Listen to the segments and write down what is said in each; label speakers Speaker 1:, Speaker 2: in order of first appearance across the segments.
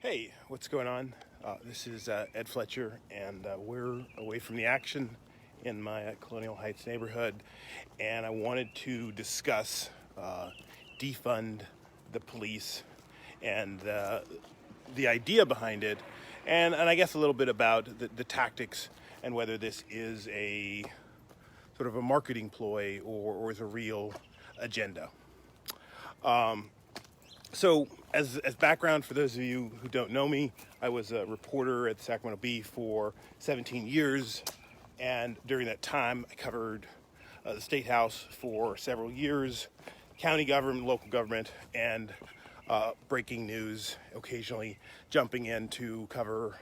Speaker 1: Hey, what's going on? This is Ed Fletcher, and we're away from the action in my Colonial Heights neighborhood, and I wanted to discuss defund the police and the idea behind it, and I guess a little bit about the tactics and whether this is a sort of a marketing ploy or is a real agenda. So, as background for those of you who don't know me, I was a reporter at the Sacramento Bee for 17 years, and during that time I covered the State House for several years, county government, local government, and breaking news, occasionally jumping in to cover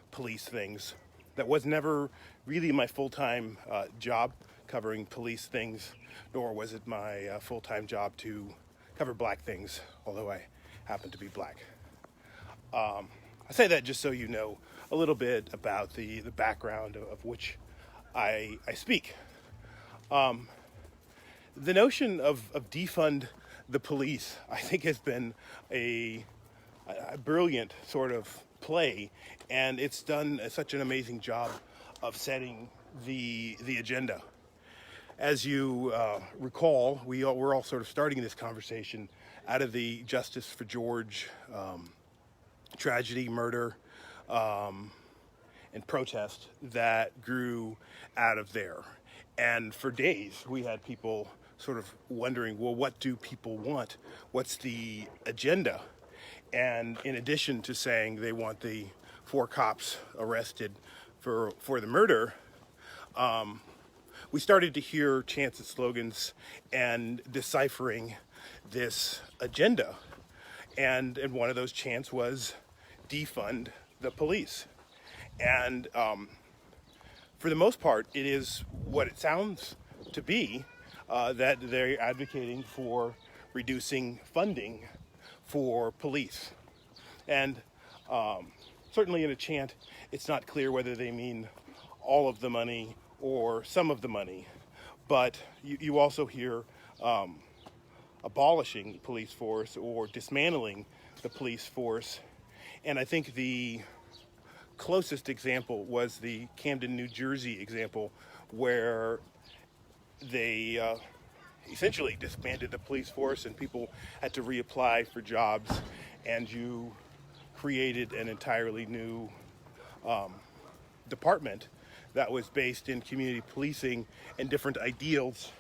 Speaker 1: police things. That was never really my full-time job, covering police things, nor was it my full-time job to cover black things, although I happen to be black. I say that just so you know a little bit about the background of which I speak. The notion of defund the police, I think, has been a brilliant sort of play, and it's done such an amazing job of setting the agenda. As you recall, we're all sort of starting this conversation out of the Justice for George tragedy, murder, and protest that grew out of there. And for days, we had people sort of wondering, well, what do people want? What's the agenda? And in addition to saying they want the 4 cops arrested for the murder, we started to hear chants and slogans and deciphering this agenda. And one of those chants was defund the police. And for the most part, it is what it sounds to be, that they're advocating for reducing funding for police. And certainly in a chant, it's not clear whether they mean all of the money or some of the money, but you also hear abolishing the police force or dismantling the police force. And I think the closest example was the Camden, New Jersey example, where they essentially disbanded the police force and people had to reapply for jobs, and you created an entirely new department that was based in community policing and different ideals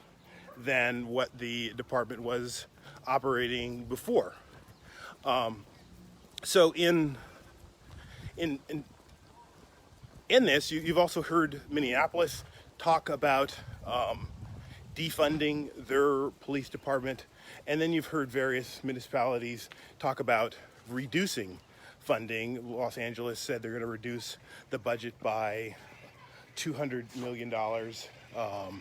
Speaker 1: than what the department was operating before. So in this, you've also heard Minneapolis talk about defunding their police department, and then you've heard various municipalities talk about reducing funding. Los Angeles said they're going to reduce the budget by $200 million, up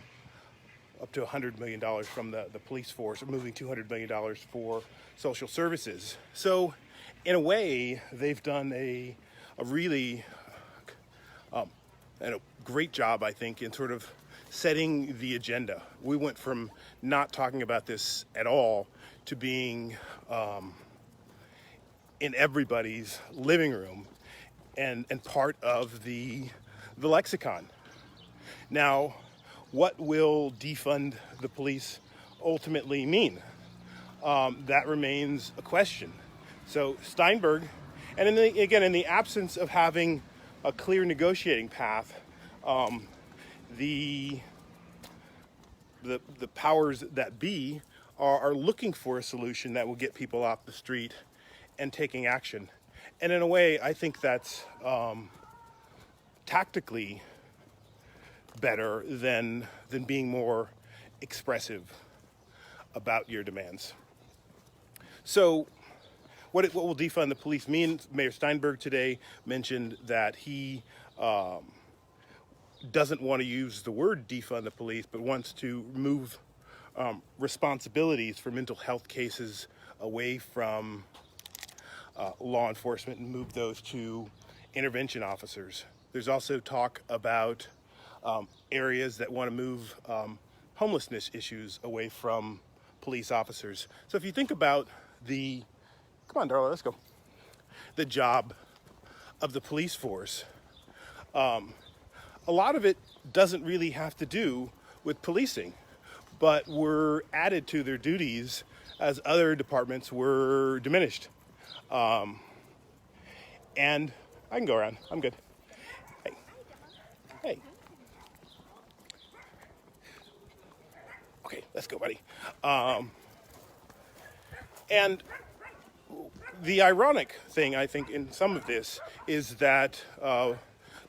Speaker 1: to $100 million from the police force, moving $200 million for social services. So in a way, they've done a really and a great job, I think, in sort of setting the agenda. We went from not talking about this at all to being in everybody's living room and part of the lexicon. Now, what will defund the police ultimately mean? That remains a question. So Steinberg, and in the absence of having a clear negotiating path, the powers that be are looking for a solution that will get people off the street and taking action. And in a way, I think that's tactically better than being more expressive about your demands. So what will defund the police mean? Mayor Steinberg today mentioned that he doesn't want to use the word defund the police, but wants to move responsibilities for mental health cases away from law enforcement and move those to intervention officers. There's also talk about areas that want to move homelessness issues away from police officers. So if you think about come on, Darla, let's go. the job of the police force. A lot of it doesn't really have to do with policing, but were added to their duties as other departments were diminished. And I can go around. I'm good. Hey. Hey. Okay, let's go, buddy. And the ironic thing, I think, in some of this is that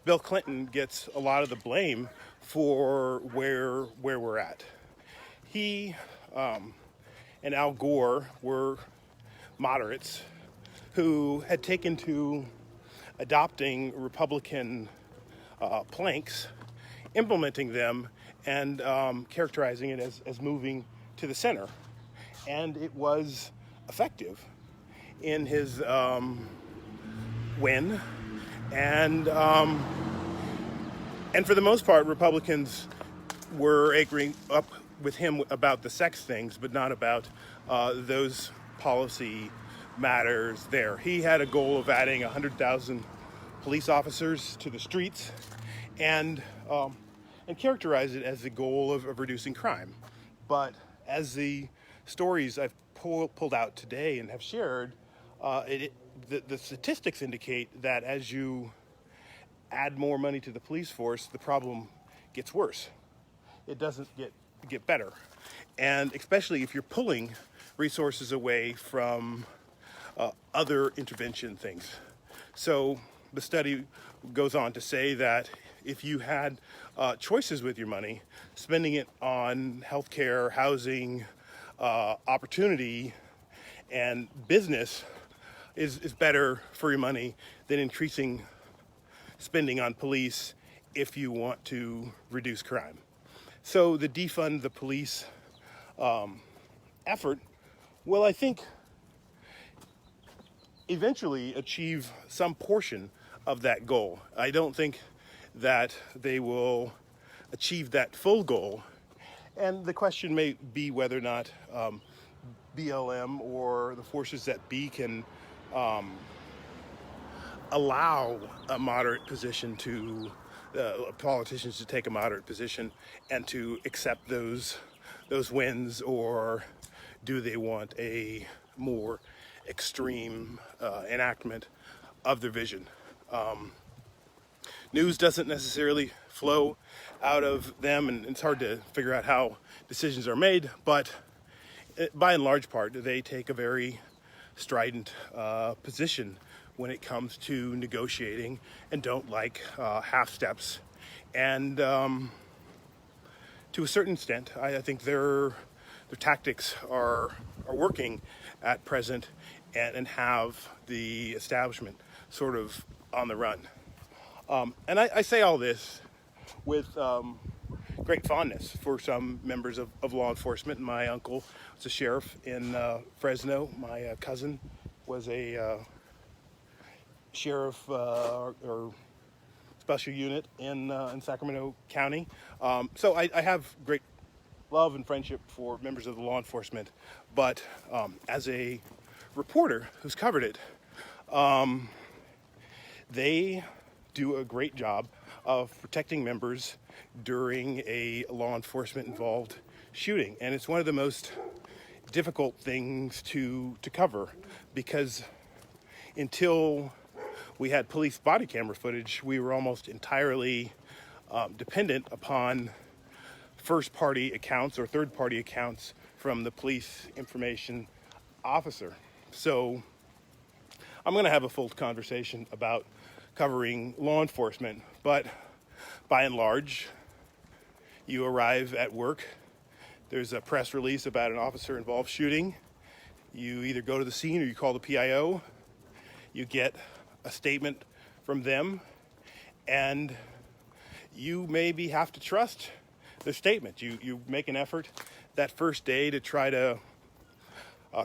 Speaker 1: Bill Clinton gets a lot of the blame for where we're at. He and Al Gore were moderates who had taken to adopting Republican planks, implementing them, and characterizing it as moving to the center. And it was effective in his win. And for the most part, Republicans were agreeing up with him about the sex things, but not about those policy matters there. He had a goal of adding 100,000 police officers to the streets and characterized it as the goal of reducing crime. But as the stories I've pulled out today and have shared, the statistics indicate that as you add more money to the police force, the problem gets worse. It doesn't get better. And especially if you're pulling resources away from other intervention things. So the study goes on to say that if you had choices with your money, spending it on healthcare, housing, opportunity, and business is better for your money than increasing spending on police if you want to reduce crime. So the Defund the Police effort will, I think, eventually achieve some portion of that goal. I don't think that they will achieve that full goal. And the question may be whether or not BLM or the forces that be can allow a moderate position to politicians to take a moderate position and to accept those wins, or do they want a more extreme enactment of their vision? News doesn't necessarily flow out of them, and it's hard to figure out how decisions are made, but by and large part, they take a very strident position when it comes to negotiating and don't like half steps. And to a certain extent, I think their tactics are working at present and have the establishment sort of on the run. And I say all this with great fondness for some members of law enforcement. My uncle was a sheriff in Fresno. My cousin was a sheriff or special unit in Sacramento County. So I have great love and friendship for members of the law enforcement. But as a reporter who's covered it, they do a great job of protecting members during a law enforcement involved shooting. And it's one of the most difficult things to cover, because until we had police body camera footage, we were almost entirely dependent upon first party accounts or third party accounts from the police information officer. So I'm going to have a full conversation about covering law enforcement, but by and large, you arrive at work, there's a press release about an officer involved shooting, you either go to the scene or you call the PIO, you get a statement from them, and you maybe have to trust the statement. You make an effort that first day to try to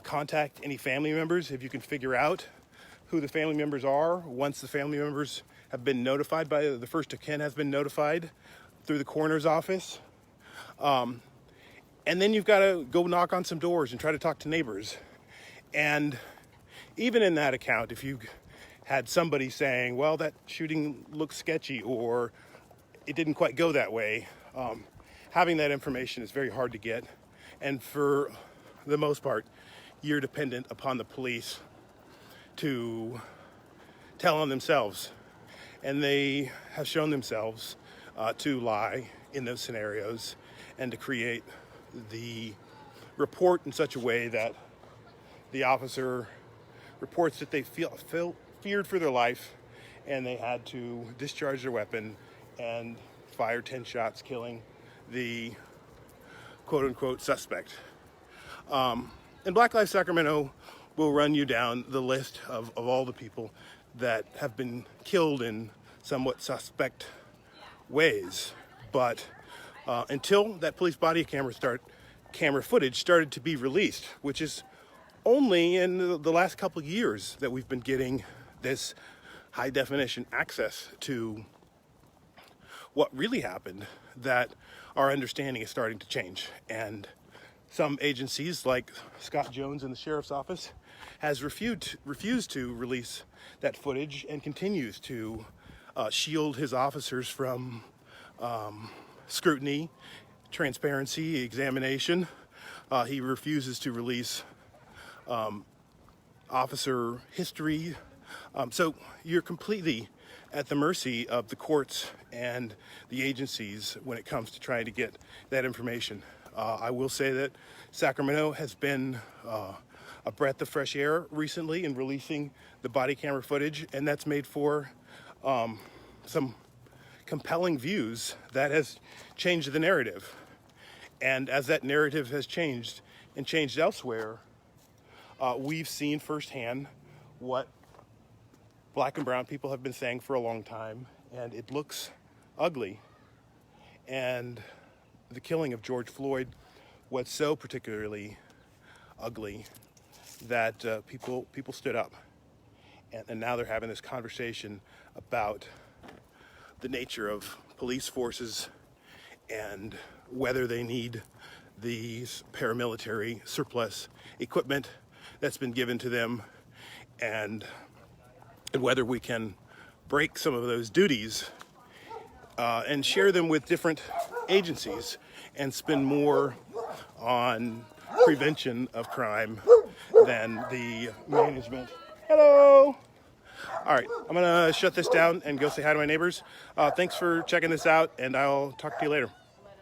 Speaker 1: contact any family members if you can figure out who the family members are. Once the family members have been notified, by the first of kin has been notified through the coroner's office. And then you've got to go knock on some doors and try to talk to neighbors. And even in that account, if you had somebody saying, well, that shooting looks sketchy, or it didn't quite go that way. Having that information is very hard to get, and for the most part, you're dependent upon the police to tell on themselves, and they have shown themselves to lie in those scenarios and to create the report in such a way that the officer reports that they feared for their life, and they had to discharge their weapon and fire 10 shots, killing the quote-unquote suspect. And Black Lives Sacramento will run you down the list of all the people that have been killed in somewhat suspect ways. But until that police body camera footage started to be released, which is only in the last couple of years that we've been getting this high definition access to what really happened, that our understanding is starting to change. And some agencies like Scott Jones in the sheriff's office has refused to release that footage and continues to shield his officers from scrutiny, transparency, examination. He refuses to release officer history. So you're completely at the mercy of the courts and the agencies when it comes to trying to get that information. I will say that Sacramento has been a breath of fresh air recently in releasing the body camera footage, and that's made for some compelling views that has changed the narrative. And as that narrative has changed and changed elsewhere, we've seen firsthand what Black and brown people have been saying for a long time, and it looks ugly. And the killing of George Floyd was so particularly ugly that people stood up. And now they're having this conversation about the nature of police forces and whether they need these paramilitary surplus equipment that's been given to them, and whether we can break some of those duties and share them with different agencies and spend more on prevention of crime than the management. Hello. All right, I'm gonna shut this down and go say hi to my neighbors. Thanks for checking this out, and I'll talk to you later.